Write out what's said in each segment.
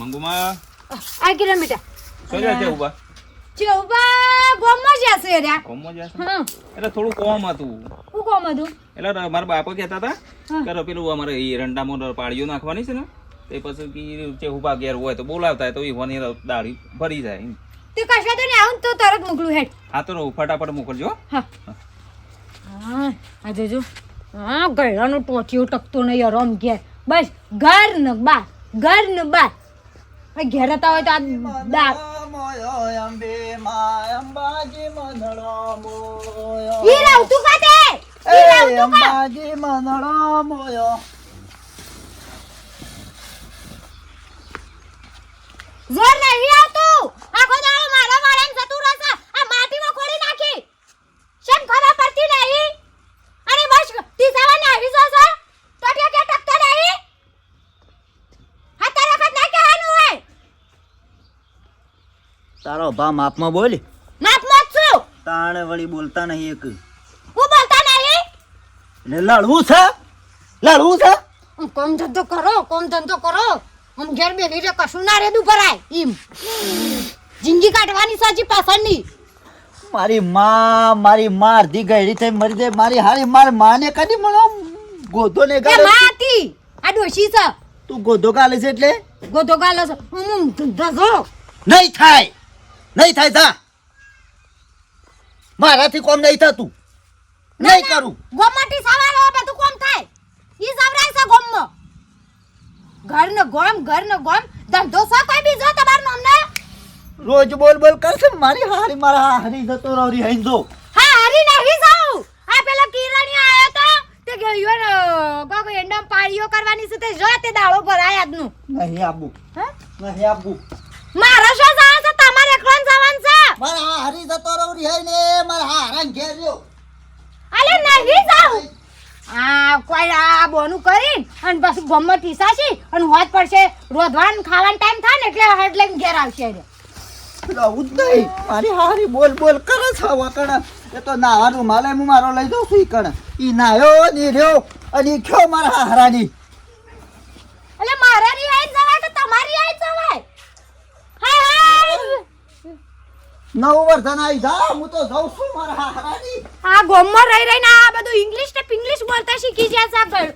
મંગુમાં આ કિલોમીટર સોજા છે ઉભા ચૌબા ગોમમાં જશે રે કોમો જશે હા એટલે થોડું કોમ હતું હું કોમ હતું એટલે મારા બાપા કહેતા હતા હા. કે પેલું અમારે એ રંડામાં પાળીઓ નાખવાની છે ને તે પછી કે ચેહુબા ઘેર હોય તો બોલાવતા હોય તો એ હોની દાળી ભરી જાય એમ. તે કશા તો ને આવું ને તો તરત મોકલું હેડ હા તો ફટાફટ મોકલજો. હા હા આ જોજો હા ગળાનું ટોટિયું ટકતો નહીં રમ ઘેર બસ ઘર ને બાર ઘેર હતા હોય તો આ દાળ ઈ રાવતું કાતે ઈ રાવતું કા જોર નહીં આવતું આખો દાડો મારા વાળાને જતું રહેશે આ માટીમાં ખોડી નાખી શેમ ખબર પડતી નહીં અરે બસ તીસાવા નાવી જો છો ટોટિયા કે ટકતો નહીં હાથ વખત ના કહેવાનું હોય તારો ભા માપમાં બોલ માપમાં જ છું તાણે વળી બોલતા નહીં એક હું બોલતા નહીં ને લડવું છે કોમ ધંધો કરો હમ ઘેર બેઠી રે કશું ના રેદું ભરાય ઈમ જિંદગી કાઢવાની સાજી પાછળની મારી માં અડધી ગયડી થઈ મરી જાય મારી હારી મારી માને કદી મને ગોધો ને એ ગાલે માતી આ ડોશી છે તું ગોધો ગાલે છે એટલે ગોધો ગાલો છે ધંધો નહીં થાય જા મારાથી કોમ નહીં થતું નહીં કરું ગોમમાંથી સવાલ આવે બધું કોમ થાય ઈ સવરાય છે ગોમમાં ઘર ને ગોમ ધંધો છે કોઈ બીજો તમાર નામને રોજ બોલ કરશે મારી હારી મારા હારી જતો રહી હઈ જો હા હરી નહીં જાઉં આ પેલા કિરણી આયો તો તે કે યો ગોગો એંડમ પાળીઓ કરવાની છે તે જો તે દાળો ભરાય આજનું નહીં આબુ મારા શું જાવ છે તમારે એકલોન જવાન છે મારા હારી જતો રહી હઈ ને મારા હારાન ઘેર રહ્યો અલે નહીં જાઉં આ કોઈ આ બોનું કરીને અને પછી ગમમાં ટીસાશી અને હોત પડશે રોધવાન ખાવાનો ટાઈમ થાય ને એટલે હડ લઈને ઘેર આવશે રે રહું જ નહીં મારી હારી બોલ કરે છે વકણ એ તો નાવાનું માલે હું મારો લઈ જાઉં છું ઈ કણ ઈ નાયો ની રહ્યો અને ઈ ખ્યો મારા હારાની એટલે મારા રી આઈ જવાય કે તમારી આઈ જવાય હાય નવ વર્ષ આવી જા હું તો જાઉં છું મારા હારાની આ ગોમમાં રહીને આ બધું ઇંગ્લિશ ને પિંગ્લિશ બોલતા શીખી જાય છે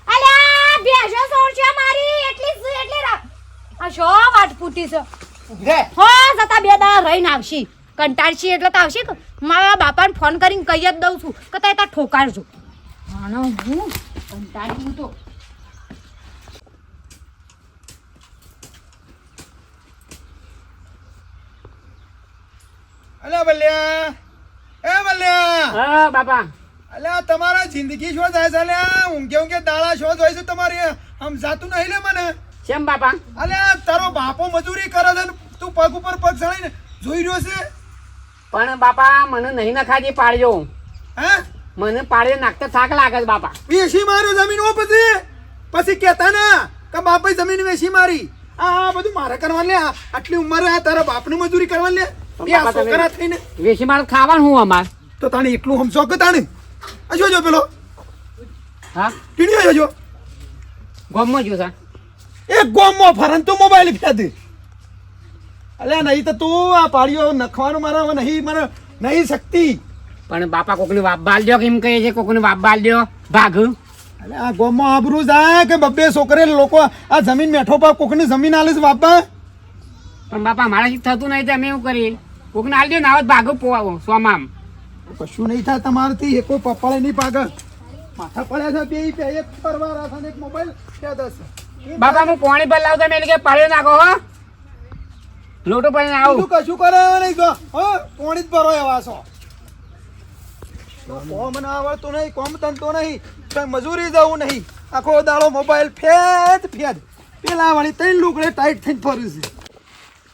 અલ્યા બેસો સોર છે મારી એટલી આ શો વાટ ફૂટી છે હો જતા બે દા રહીને આવશી કંટાળશી એટલે તો આવશી મારા બાપાને ફોન કરીને કહી જ દઉં છું કે તે ઠોકારજો આનો હું કંટાળી તો અલ્યા બલ્યા હા બાપા અલ્યા તમારા જિંદગી શું થાય છે અલ્યા ઊંઘે દાડા શું થાય છે તમારી આમ જાતું નહીં લે મને કેમ બાપા અલ્યા તારો બાપો મજૂરી કરે છે ને તું પગ ઉપર પગ ચડાઈને જોઈ રહ્યો છે પણ બાપા મને નહીં નખાજી પાડ્યો હે મને પાડ્યો નાખતા થાક લાગે છે બાપા વેચી મારે જમીન ઓ પછી કેતા ને કે બાપે જમીન વેચી મારી આ બધું મારે કરવાનું લે આટલી ઉંમરે આ તારા બાપને મજૂરી કરવાનું લે બે આ છોકરા થઈને વેસી મારે ખાવાનું હું અમાર તો તાણે એટલું સમજો કે તાણે આ જોજો પેલો હા ટીણીઓ જોજો ગોમમાં જો સા એક ગોમમાં ફરન તો મોબાઈલ ફેદ અલ્યા નહીં તો તું આ પાડીઓ નખવાનું મારા નહીં મને નહીં શક્તિ પણ બાપા કોકની વાપ બાલ દો કેમ કહે છે કોકની વાપ બાલ દો ભાગ અલે આ ગોમમાં આબરૂ જાય કે બબ્બે છોકરે લોકો આ જમીન મેઠો પા કોકની જમીન આલે છે બાપા પણ બાપા મારાથી થતું નહીં તો અમે એવું કરીએ કોકને આલ દો ને આવત ભાગો પોવાવો સોમામ કશું નહીં થાય તમારાથી એ કોઈ પપ્પાળે નહીં પાગળ માથા પડ્યા છે બે એક પરવાર આ એક મોબાઈલ કે દસ બાપા હું પાણી પર લાવતો મેં કે પાડ્યો નાખો હો લોટો પડીને આવું કશું કરે નહીં ગો હો પોણી જ ભરો એવા છો કોમ ના આવડતું નહીં કોમ તનતો નહીં કઈ મજૂરી જવું નહીં આખો દાડો મોબાઈલ ફેદ પેલા વાળી ત્રણ લુકડે ટાઈટ થઈને ફર્યું છે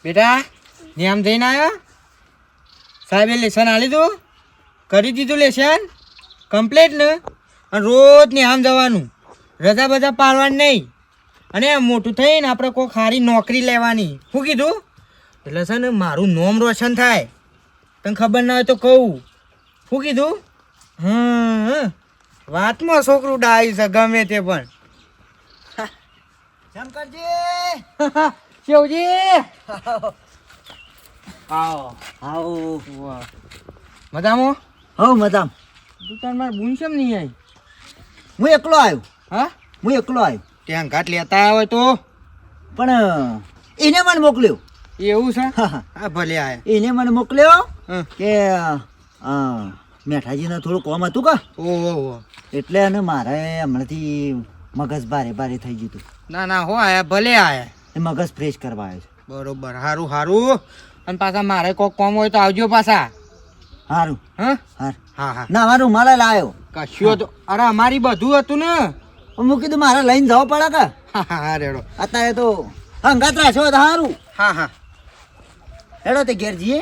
બેટા નિયમ જઈને આવ્યા સાહેબે લેસન આલી દીધું કરી દીધું લેસન કમ્પ્લીટ ને અને રોજ નિયમ જવાનું રજા બજા પાડવાની નહીં અને મોટું થઈને આપણે કોઈ સારી નોકરી લેવાની શું કીધું એટલે છે ને મારું નામ રોશન થાય તને ખબર ના હોય તો કહું શું કીધું વાતમાં છોકરું ડાયું છે ગમે તે પણ શંકરજી શિવજી આવો આવો મજામાં હો મજામ દુકાનમાં બૂન કેમ નહીં આવી હું એકલો આવ્યો હા હું એકલો આવ્યો ત્યાં ઘાટ લેતા આવ્યા હોય તો પણ એને મને મોકલ્યો એવું છે હા, હા. હા ભલે આયા એને મને મોકલ્યો હં. કે મેઠાજીને થોડું કોમ હતું કા ઓહો એટલે અને મારે હમણાંથી મગજ ભારે ભારે થઈ ગયું હતું ના ના હો આયા ભલે આયા એ મગજ ફ્રેશ કરવા આવ્યો છે બરોબર સારું સારું અને પાછા મારે કોક કોમ હોય તો આવજો પાછા સારું હા હા હા હા ના મારું મારે લાવ્યો કશું તો અરે અમારી બધું હતું ને પણ હું કીધું મારે લઈને જવું પડે કે હા હા હા રેડો અત્યારે તો હંગાત રાખ્યો તો સારું હા હા હેડો તે ઘેર જઈએ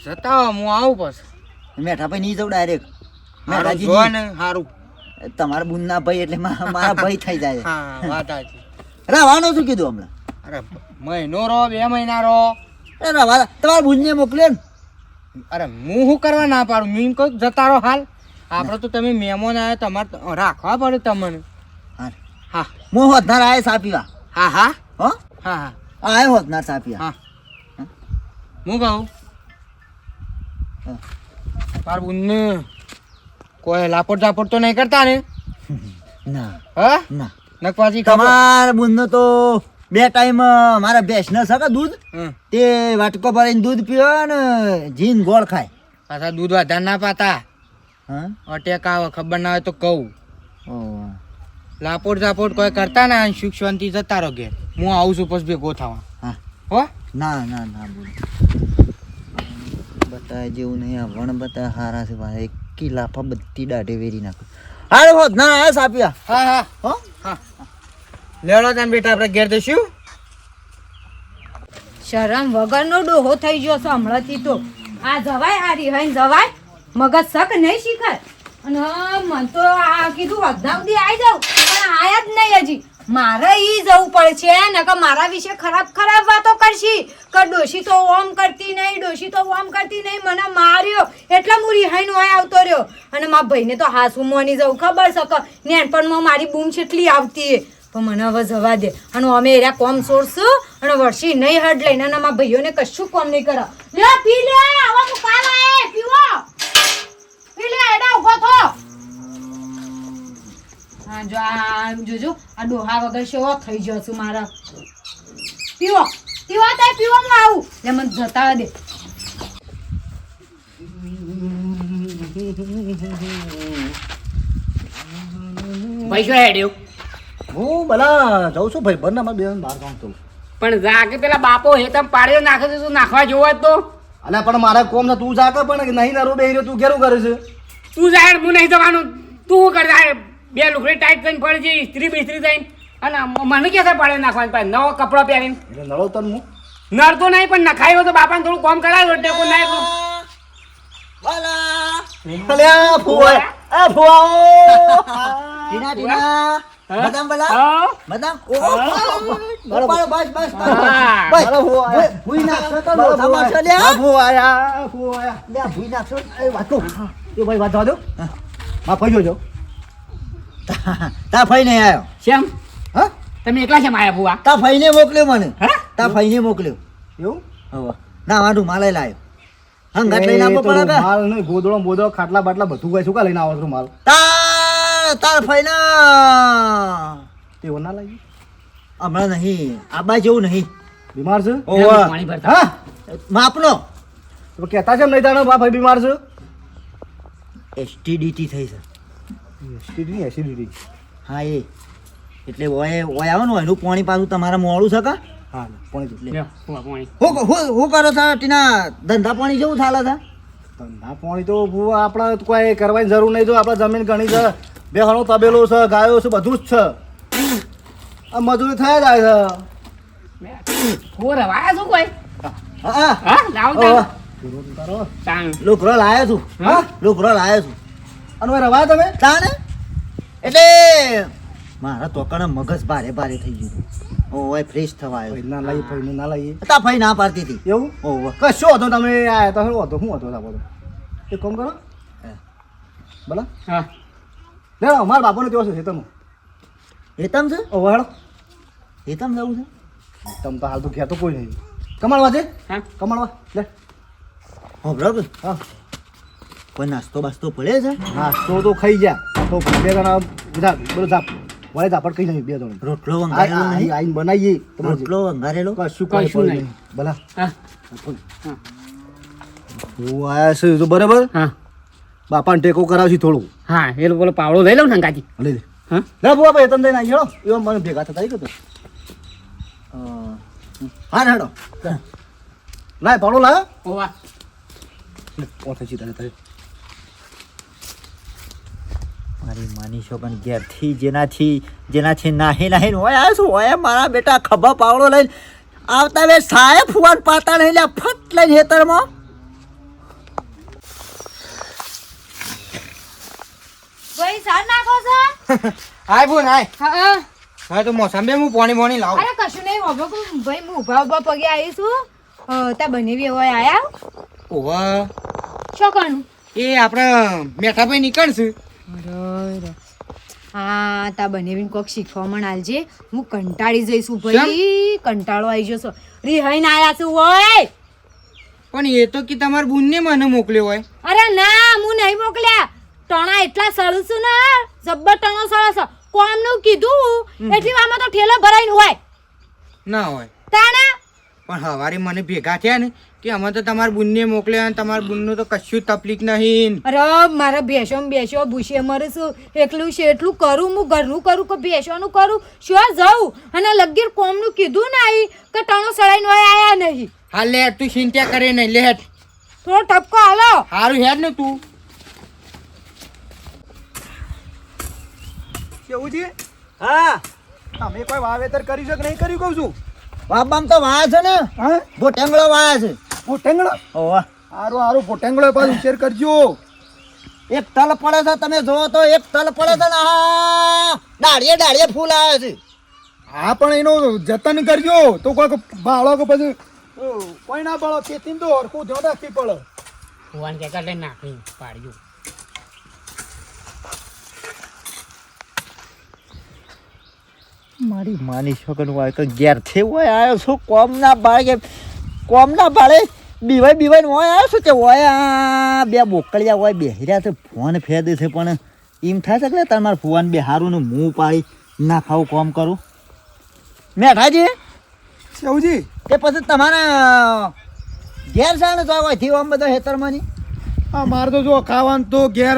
જતા હો, હું આવું પછી મેઠા ભાઈ નહીં જવું ડાયરેક્ટ હારું મેઠાજી જો નહીં. ને સારું તમારા બુનના ભાઈ એટલે મારા ભાઈ થઈ જાય હા વાત સાચી રવાનો શું કીધું હમણાં અરે મહિનો રહો 2 મહિના રહો એ રવા તમારા બુનને મોકલ્યો ને અરે હું શું કરવા ના પાડું મેં કહું જતા રહો હાલ આપણે તો તમે મહેમાન આવ્યા તમારે રાખવા પડે તમને હા હા હું હોતનાર આય સા પીવા હા હા હો હા હા આય હોતનાર સા પીવા હા હું કહું હા. મારું બુનને કોઈ લાપોટ ઝાપોટ તો નહીં કરતા ને ના હા ના નકવાજી તમારા બુનનો તો 2 ટાઈમ મારા ભેંસ ન શકે દૂધ તે વાટકો ભરીને દૂધ પીવે ને જીન ગોળ ખાય પાછા દૂધ વધારે ના પાતા હા અટેક આવે ખબર ના હોય તો કહું ઓહ. લાપોટ ઝાપોટ કોઈ કરતા ના સુખ શાંતિ જતા રહો ઘેર હું આવું છું પછી ભેગો થવા હા હો ના ના ના બોલ બતાય જેવું નહીં આ વણ બતાય હારા છે ભાઈ એકી લાફા બધી દાઢે વેરી નાખો હારે હોત ના આ સાપ્યા હા હા હો હા લેવડો તને બેટા આપણે ઘેર જઈશું શરમ વગરનો ડોહો થઈ ગયો છે હમણાંથી તો આ જવાય આ રિહાઈને જવાય મગજ શક નહીં શીખાય અને મન તો આ કીધું અધા સુધી આવી જાઉં પણ આયા જ નહીં હજી મારે ઈ જવું પડશે ને કે મારા વિશે ખરાબ ખરાબ વાતો કરશી કે ડોશી તો ઓમ કરતી નહીં ડોશી તો ઓમ કરતી નહીં મને માર્યો એટલે હું રિહાઈને હોય આવતો રહ્યો અને મારા ભાઈને તો હાસું મોની જવું ખબર છે કે નેનપણમાં મારી બૂમ છેટલી આવતી પણ મને હવે જવા દે અને અમે એરા કોમ છોડશું અને વર્ષી નહીં હડ લઈને અને મારા ભાઈઓને કશું કોમ નહીં કરો લે પી લે આવા હું કામ આયે પીવો પી લે એડા ઉભો થો હા જો આ જોજો આ ડોહા વગર શેવો થઈ ગયો છું મારા પીવો પીવો તો પીવો હું આવું લે મને જતા દે ભાઈ શું હેડ્યો હું ભલા જાઉં છું ભાઈ બંને માં બેન બહાર ગામ છું પણ જાકે પેલા બાપો હેતમ પાડ્યો નાખે છે તું નાખવા જોવો જ તો અલ્યા પણ મારે કોમ છે તું જાકે પણ નહીં નરો બે તું કેરું કરે છે તું જાય હું નહીં જવાનું તું શું કરતા બે લુગડી ટાઈટ કરીને ફરે છે ઇસ્ત્રી બિસ્ત્રી થઈને અને મને ક્યાં પાડ્યો નાખવાનું પાછું નવો કપડો પહેરીને એટલે નળો તન હું નડતો નહીં પણ નખાયો તો બાપાને થોડું કોમ કરાવ્યો ટેકો ના એટલું અલ્યા ફુવા આ ફુવા ટીના ટીના બદામ બલા હા બદામ બરાબર બસ બસ હા. બસ ભૂઈ નાખશો તો લોથા મારશો લ્યા ફુવાયા ફુવાયા લ્યા ભૂઈ નાખશો એ વાતો એ ભાઈ વાત દો માં ભાઈ જોજો તા ફઈ નહીં આવ્યો શ્યામ હા તમે એકલા છે માયા બુઆ તા ફઈને મોકલ્યો મને હા? તા ફઈને મોકલ્યો એવું હવે ના મારું માલે લાયો હંગાટ લઈને આપો પડે કે માલ નહીં ગોદડો બોદડો ખાટલા બાટલા બધું કઈ શું કા લઈને આવો છો માલ તાર ફઈને તે ના લાગી હમણાં નહીં આબા જેવું નહીં બીમાર છે ઓવા પાણી ભરતા હા માપનો તો કહેતા છે નહીં જાણો બા ભાઈ બીમાર છે એસટીડીટી થઈ છે એસિડિટી એસિડિટી હા એ એટલે ઓય ઓય આવો ને એનું પાણી પાછું તમારે મોડું છે કા હા પણ એટલે લ્યો, બુઆ પાણી હું કરો છો ટીના ધંધા પાણી જેવું ચાલે છે ધંધા પાણી તો ભૂવા આપણે તો કોઈ કરવાની જરૂર નહીં જો આપણે જમીન ઘણી છે બેહણો તબેલો છે ગાયો છે બધું જ છે આ મજૂરી થયા જાય છે ઓ રવાયા શું કોઈ હા હા હા લાવ ઓવા. તારો તાણ લોકરો લાયો છું હા? લોકરો લાયો છું અને ભાઈ રવા તમે તાને એટલે મારા તોકણ મગજ ભારે ભારે થઈ ગયું ઓય ફ્રેશ થવા આવ્યો ભાઈ ના લાવીએ ભાઈ ના લાવીએ તા ફઈ ના પાડતી હતી એવું ઓવા કશો હતો તમે આયા તો શું હતો સાબો એક કામ કરો બોલા હા લે મારા બાપુને તેવો છે ખેતરનું હેતમ છે ઓ વાળો એ તમ જવું છે તમ તો હાલ તો ઘેર તો કોઈ નહીં કમાડવા છે હા કમાડવા લે હા બરાબર હા કોઈ નાસ્તો બાસ્તો પડે છે નાસ્તો તો ખાઈ ગયા તો બે જણા બધા બધું ઝાપ વળે ઝાપડ કઈ નહીં બે જણ રોટલો વંગારેલો નહીં આઈને બનાવીએ તમારે રોટલો વંગારેલો કશું નહીં. ભલા હા હું આયા છે તો બરાબર હા બાપાને ટેકો કરાવશી થોડું હા એ લોકો પાવડો લઈ લઉં ને અંગાજી લઈ લે હા ના બુઆ ભાઈ તમે ના હેડો એવા મને ભેગા થતા આવી ગયો હા હેડો લાય પાડો લાય ઓવા ઓઠે સીધા તારે મારી માની છોકન ઘેરથી જેનાથી નાહી નાહીને હોય આ શું હોય મારા બેટા ખભા પાવડો લઈને આવતા વે સાહેબ ફુવાન પાતા નહીં લે ફટ લઈને હેતરમાં ભાઈ સાર નાખો છો હાય બોન હાય હા હા તો મોસંબી હું પોણી લાવું અરે કશું નહીં હોબો કે ભાઈ હું ઉભા પગે આવી છું ત્યાં બનેવી હોય આયા ઓવા શું કરનું એ આપણે મેઠાભાઈ નીકળશું હા તા બનેવીને કોક શીખવા મને આલજે હું કંટાળી જઈશું ભાઈ કંટાળો આવી જશો રિહાઈને આયા છું હોય પણ એ તો કે તમારા બુનને મને મોકલ્યો હોય અરે ના હું નહીં મોકલ્યા ટણા એટલા સળું છું ને જબ્બર ટણો સળો છો કોમનું કીધું એટલી વારમાં તો ઠેલો ભરાઈને હોય ના હોય તાણા પણ હવારે મને ભેગા થયા ને કે અમે તો તમારા બુનને મોકલ્યા અને તમારા બુનનું તો કશું તકલીફ નહીં અરે મારા બેસો ભૂસે મરે છું એકલું છે એટલું કરું હું ઘરનું કરું કે બેસવાનું કરું શું જાઉં અને લગીર કોમનું કીધું ને આવી કે ટણો સળાઈને હોય આયા નહીં હા લે તું ચિંતા કરે નહીં લે હેડ થોડો ટપકો હાલો સારું હેડ ને તું કેવું છે હા તમે કોઈ વાવેતર કર્યું છે કે નહીં કર્યું કહું છું બાબામ તો વાયા છે ને હા ગોટેંગળો વાયા છે પોટેંગળો ઓવા હારું પોટેંગળો પાછું શેર કરજો એક તલ પડે છે તમે જોવો તો એક તલ પડે છે ને હા ડાળીએ ફૂલ આવે છે હા પણ એનું જતન કરજો તો કોઈક બાળો કે પછી કોઈ ના બાળો ખેતી તો હરખું ધ્યાન રાખવી પડે ભગવાન કહેતા લઈને નાખી પાડ્યું મારી માની છોકન હોય કે ઘેરથી હોય આવ્યો છું કોમના બાળે બીવાય હોય આવ્યો છું તે હોય આ બે બોકળિયા હોય બેહર્યા છે ફોન ફેદે છે પણ એમ થાય છે કે તમારે ફોન બે હારું ને મું પાડી ના ખાવું કોમ કરું મેઠાજી શેવજી તે પછી તમારે ઘેર છે ને તો હોયથી આમ બધો હેતરમાંની હા મારે તો જો ખાવાનું તો ઘેર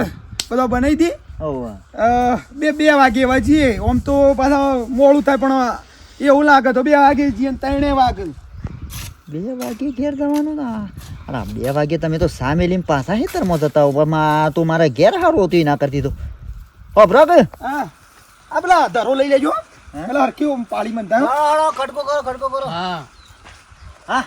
બધો બનાવી દી બે વાગે એવા જઈએ આમ તો પાછા મોડું થાય પણ એવું લાગે તો 2 વાગે જઈએ ને 3 વાગે 2 વાગે ઘેર જવાનું ને અરે 2 વાગે તમે તો સામે લઈને પાછા હેતરમાં જતા હો તો મારા ઘેર સારું હતું ના કરતી તો બરાબર હા આ પેલા ધરો લઈ લેજો પેલા હરખી પાળી મંતા ખડકો કરો હા હા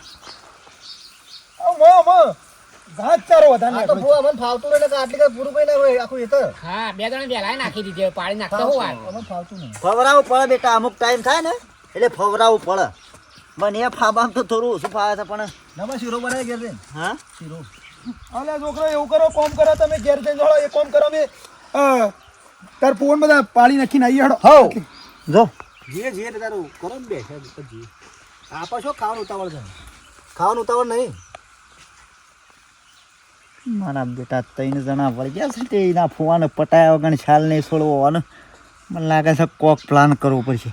ઘાસ ચારો વધારે આ તો બુઆ મને ફાવતું નહીં કે આટલી કઈ પૂરું કઈ ના હોય આખું હેતર હા બે જણા વેલા નાખી દીધી પાડી નાખતા હું વાર મને ફાવતું નહીં ફવરાવું પડે બેટા અમુક ટાઈમ થાય ને એટલે ફવરાવું પડે મને એ ફાબામ તો થોડું ઓછું ફાવે છે પણ નવા શીરો બનાવી ઘેર જઈને હા શીરો અલે છોકરો એવું કરો કોમ કરો તમે ઘેર જઈને જોડો એ કોમ કરો મેં તાર ફોન બધા પાળી નાખીને આવી હેડો હો જો જે તારું કરો ને બે પછી આપા છો ખાવાનું ઉતાવળ નહીં મારા બેટા 3 જણા વળી ગયા છે તે એના ફુવાને પટાયા વગર છાલ નહીં છોડવો અને મને લાગે છે કોક પ્લાન કરવો પડશે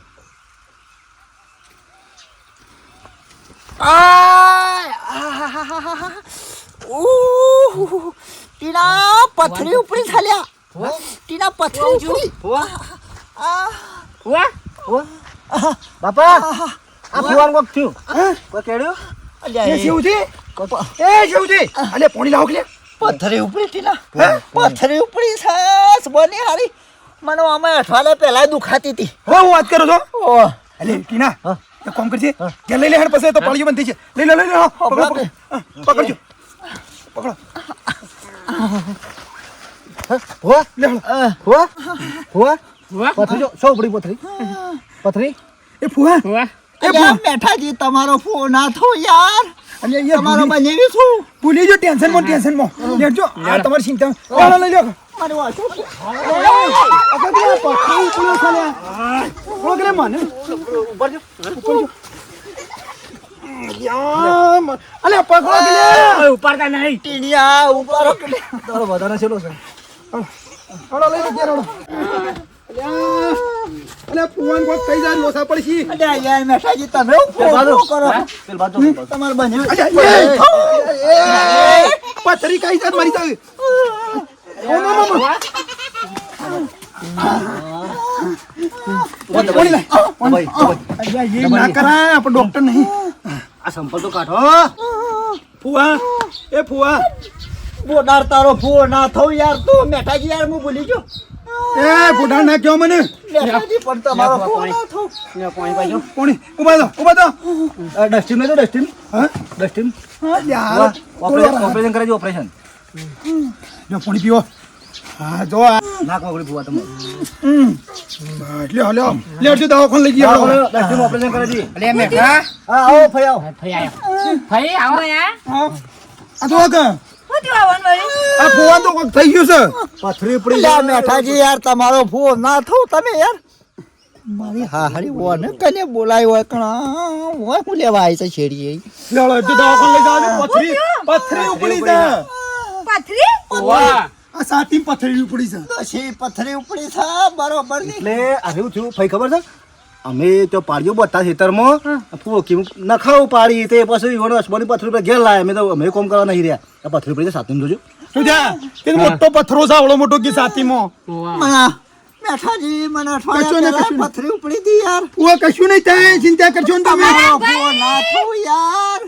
ટીના પથરી ઉપરી ચાલ્યા ટીના પથરી ઉપરી બાપા આ ફુવાન કોક થયું કોઈ કેડ્યું એ શિવજી અલે પોણી લાવો કે પથરી ઉપરી ટીના પથરી ઉપરી સાસ બની હારી મને આમાં અઠવાડિયા પહેલા દુખાતી હતી હું વાત કરું છો ઓહ અલે ટીના એક કામ કરજે કે લઈ લે હેડ પછી તો પાળીઓ બંધ થઈ છે લઈ લે પકડજો પકડો પથરી જો સો ઉપડી પથરી એ ફુવા મેઠાજી તમારો ફોન ના થો યાર અલે તમારો બનેવી છું ભૂલી જો ટેન્શન માં લેજો આ તમારી ચિંતા લઈ લો મારે વાંચો અલે પકડો કે લે. ઉપાડતા નહીં. ટીડિયા ઉપાડો કે લે. તારો વધારે છેલો છે હળો લઈ લો ઘેર હળો. અલે ફુવાન કોક થઈ જાય લોસા પડશી. અલ્યા યાર મેઠાજી તમે કરો પેલ બાજુ તમારે બન્યું પથરી કઈ જાય મારી જાય. કોણી લાય. ભાઈ અલ્યા એ ના કરાય આપણે ડોક્ટર નહીં. આ સંપલ તો કાઢો ફુવા એ ફુવા બોડાર તારો ફૂ ના થઉં યાર તું મેઠાજી યાર હું ભૂલી ગયો એ ફુડા ના કયો મને. મેઠાજી પણ તમારો ફૂ ના થઉં પાણી પાજો. કોણી ઉભા દો ઉભા દો. ડસ્ટિંગ નહીં તો ડસ્ટિંગ હા ડસ્ટિંગ યાર ઓપરેશન કરાવજો ઓપરેશન જો પાણી પીવો. હા જો આ નાક વગડી ફુવા તમે લ્યો લ્યો લ્યો જો દવાખાને લઈ ગયા. ડસ્ટિંગ ઓપરેશન કરાવજી અલે મેઠા. હા આવો ફઈ આવો ફઈ આયો. ફઈ આવો. આ તો કે શું થયું આવવાનું વળી? આ ફુવાન તો કોક થઈ ગયું છે. પથરી પડી અલ્યા મેઠાજી યાર તમારો ફૂ ના થઉં તમે યાર મારી હાહરી ઓને કને બોલાય હોય કણા હોય હું લેવા આવી છે શેરી લ્યો જો દવાખાને લઈ જાવ. પથરી પથરી ઉપડી છે. પથરી? વાહ. આ સાતી પથરી ઉપડી છે. પછી પથરી ઉપડી છે બરોબર ની એટલે આવ્યું થયું ભાઈ ખબર છે અમે તો પાડ્યો બધા ખેતરમાં ફૂકી નખાવું પાડી તે પછી ઈવોને અસમાની પથરી પર ઘેર લાયા અમે તો અમે કોમ કરવા નહીં રહ્યા આ પથરી પડી સાતી જોજો તું જા તે મોટો પથરો છે આવડો મોટો કે સાતીમાં. મને મેઠાજી મને કશું ને અઠવાડિયા કશું પહેલા પથરી ઉપડી હતી યાર ફુવા કશું નહીં થાય ચિંતા કરજો ને તમે. તમારો ફૂ ના થઉં યાર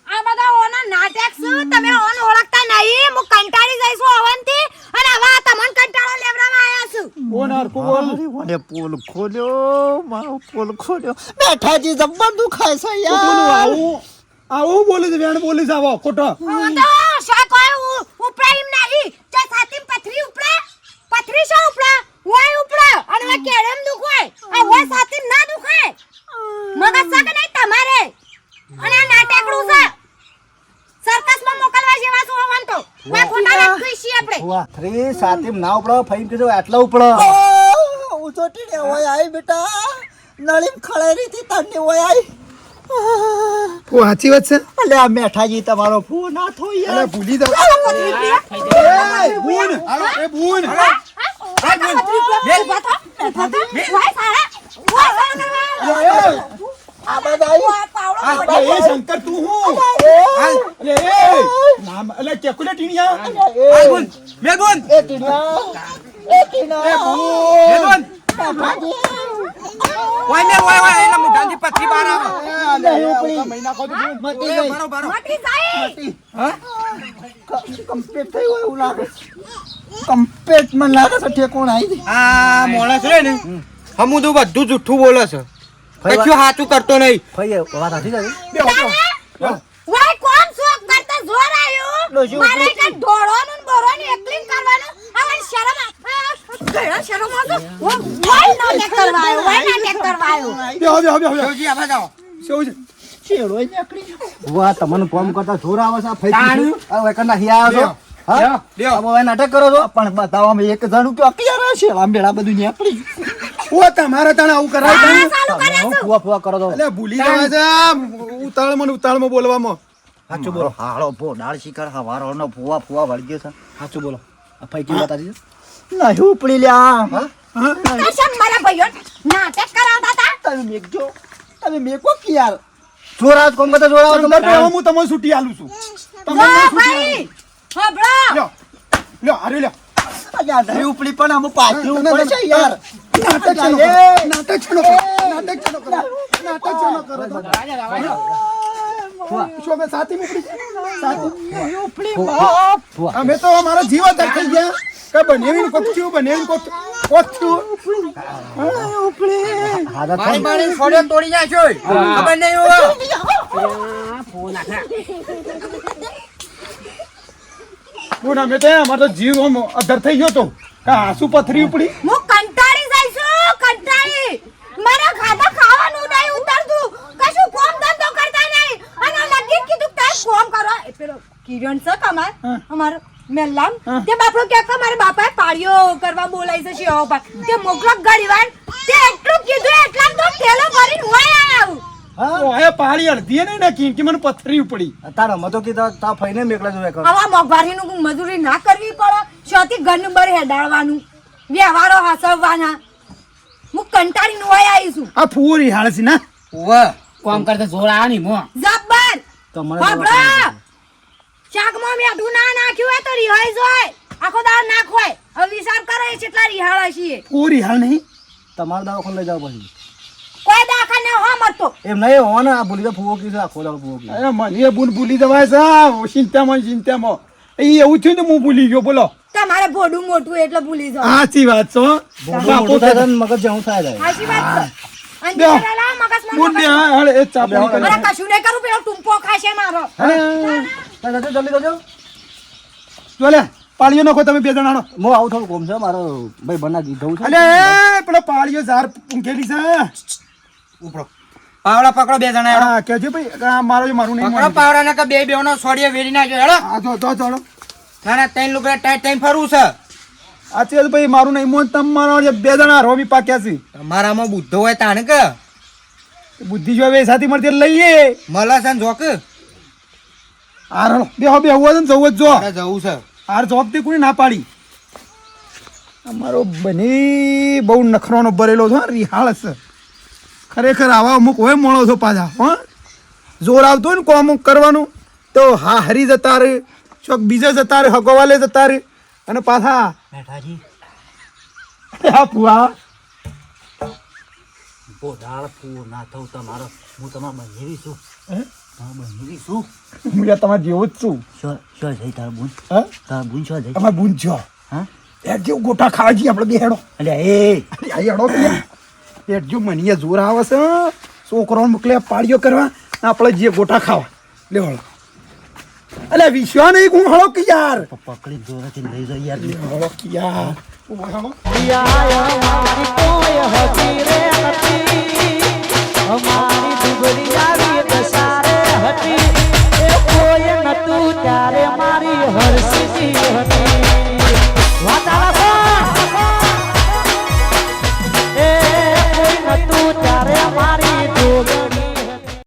આ બધા ઓના નાટક શું તમે ઓન ઓળખતા નહીં હું કંટાળી જઈશું અવંતી અને હવે આ તમને કંટાળો લેવડાવવા આયા છું. ઓન હરખું બોલ. મને પોલ ખોલ્યો મારો પોલ ખોલ્યો મેઠાજી જબ્બર દુખાય છે બોલું યાર આવું આવું બોલે છે વેણ બોલે છે આવો ખોટો. હું તો શા કોઈ ઉપડા એમ નહીં જે સાતી પથરી ઉપડા પથરી શા ઉપડા ઓય ઉપડા અને ઓય કેડમ દુખાય આ ઓય સાતી ના દુખાય મગજ સક નહીં તમારે અને આ નાટકડું છે સર્કસમાં મોકલવા જેવા શું હોવાનું તો કોઈ ખોટા લખી છીએ આપણે પથરી સાતી ના ઉપડો ફઈ કીધું આટલા ઉપડો ઉચોટી ને હોય આઈ બેટા નળીમ ખળેરી થી તને હોય આઈ ઓ સાચી વાત છે. અલે આ મેઠાજી તમારો ફૂ ના થો યાર અરે ભૂલી જાવ. એ બૂન એ બૂન આ બધા અરે એ શંકર તું હું અલે એ નામ અલે કેકુલે ટીણિયા એ ટીના એ ટીના એ બૂન પથરી બહાર આવે. મહિના ખોદ બૂન મટી ગઈ મટી જાય કમ્પ્લીટ થઈ હોય એવું લાગે કમ્પ્લીટ મને લાગે છે ઠેકોણ આવી આ માણસ રે ને હમું તો બધું જુઠ્ઠું બોલે છે કશું સાચું કરતો નહીં. ફઈ વાત સાચી છે વાય કોણ શોક કરતા જોર આયો ડોશી મારે કે ઢોળોનું ને બોરોનું એકલીન કરવાનું હવે શરમ ઘણા શરમ આવતો વાય નાટક કરવા આવ્યો બેહો બેહો બેહો સૌજી આવા જાઓ. શું છે શેરો નીકળી ગયો ભુવા તમને કોમ કરતા જોર આવે છે આ ફઈ કીધું આ વેકર નાખી આવ્યો છો હા લ્યો. આ હવે નાટક કરો છો પણ બતાવવામાં એક જણું કે અકિયાર શેલા મેળા બધું નીકળી ગયું ઓ તમારે તને આવું કરાય તને ચાલુ કર્યા છું ફુવા ફુવા કરો તો અલે ભૂલી જવા છે ઉતાળમાં બોલવામાં. સાચું બોલો હાળો ભો ડાળ શિખર હવારોનો ફુવા ફુવા વળગ્યો છે સાચું બોલો આ ફઈ કેવી વાત સાચી છે નહીં ઉપડી લ્યા દર્શન મારા ભાઈઓ નાટક કરાવતા હતા તમે મેકજો તમે મેકો કે યાર જોર આવે કોમ કરતા જોર આવે તમે તો હવે હું તમને છૂટી આલું છું. તમે જો મને છૂટી ભાઈ હબળો લ્યો લ્યો હારે લ્યો અલ્યા નહીં ઉપડી પણ આમ પાછું ઉપર છે યાર નાટક ચાલો કરો. નાટક ચાલો કરો. નાટક ચાલો કરો તો. શું અમે સાથી ઉપડી નહીં ઉપડી બાપ અમે તો અમારા જીવ જ થઈ ગયા કે બનેવીને કોક થયું બનેવીને કોક થયું. હાજર મારી મારી ફોડે તોડી નાખ્યો ખબર નહીં હોય. બોલ અમે તો અમારો તો જીવ આમ અધર થઈ ગયો તો કે આંસુ પથરી ઉપડી. હું કંટાળી જઈશું કંટાળી મારા ખાધા ખાવાનું નહીં ઉતરતું કશું કોમ ધંધો કરતા નહીં અને લગીન કીધું તાર કોમ કરો એ પેલો કિરણ છે કમાર અમારો મેલ્લામ તે બાપરો કે મારે બાપાએ પાળીઓ કરવા બોલાઈ છે શિયો પર તે મોકલો ગળીવાન તે એટલું કીધું એટલા તો થેલો ભરીને હોય આવ ઓય પાળી અડધી નહીં ને કે મને પથરી પડી તાર અમે તો કીધા તા ફઈને મેકલા જોયા કર આવા મોંઘવારીનું મજૂરી ના કરવી પડે શોથી ઘરનું બર હેડાળવાનું વ્યવહારો હાસવવાના હું કંટાળીને હોય આવીશું આ ફૂરી હાળ છે ને ઓવે કોમ કરતા જોર આ ની મો જબ્બર તમને બાપરો શાકમાં મેઠું ના નાખ્યું હોય તો રિહાઈ જોય આખો દાળ નાખવાય હવે વિચાર કરે કેટલા રિહાળા છીએ ફૂરી હાળ નહીં તમારા દવાખાને લઈ જાવ પછી કોઈ દાખા હો મતો એમ નહીં હો ને આ ભૂલી તો ફૂવો કીધું આખો દાડો ફૂવો કીધું અરે મને ભૂલી જવાય છે ચિંતામાં એ એવું થયું ને હું ભૂલી ગયો બોલો તમારે ભોડું મોટું એટલે ભૂલી જાવ સાચી વાત છો મોટું થાય છે ને મગજ જેવું થાય જાય સાચી વાત છે અને બેહો. જરા મગજમાં બુન બે હાલ એ ચા પાણી કરી. અરે કશું નહીં કરું પેલો ટૂંપો ખાશે મારો જલ્દી કરજો જો લે પાળીઓ નાખો તમે બે જણાનો હું આવું થોડું કોમ છે મારો ભાઈ બના કીધું છે અલે પેલો પાળીઓ ઝાર ઊંઘેલી છે ઉપડો પાવડા પકડો બે જણા હેડો. હા કેજો ભાઈ આ મારું નહીં પકડો માનું. પાવડા ને કે બે બેવનો સોડીએ વેરી નાખ્યો હેડો. આ જો તો ચાલો ના ના ત્રણ લુગડા ટાઈટ ટાઈમ ફરવું છે. આ છે ભાઈ મારું નહીં મોન તમારો જે બે જણા રોમી પાક્યા છે તમારામાં બુદ્ધો હોય તાને કે બુદ્ધિ જો હવે સાથી મળતી એટલે લઈએ મળે છે ને જોક આ રડો બેહો હોય ને જવું જ જો મારે જવું છે. આર જોબ તે કોઈ ના પાડી અમારો બની બહુ નખરાનો ભરેલો છે રિહાળ છે ખરેખર આવા અમુક હોય મોણો છો પાછા હો જોર આવતો હોય ને કોમ કરવાનું તો હા હરી જતા રે ચોક બીજે જતા રે હગોવાલે જતા રે અને પાછા બેઠાજી હા પુઆ પોદાળ ફૂ ના થવું તમારો હું તમારા બંધેરી છું તમારા બંધેરી છું હું યાર તમારે જેવો જ છું શું જઈ તારા બુન હા તારા બુન શું જઈ અમારે બુન છો હા એક જેવું ગોટા ખાવા જઈએ આપણે બે હેડો અલ્યા એ આ હેડો પેટ જો મને જોર આવે છે છોકરાઓ મોકલે પાડીઓ કરવા આપણે જે ગોટા ખાવા લે હળો અલે વિશ્વા નહીં હું હળો કે યાર પકડી જોરાથી લઈ જાય યાર હળો કે યાર હળો અમારી દુબળિયા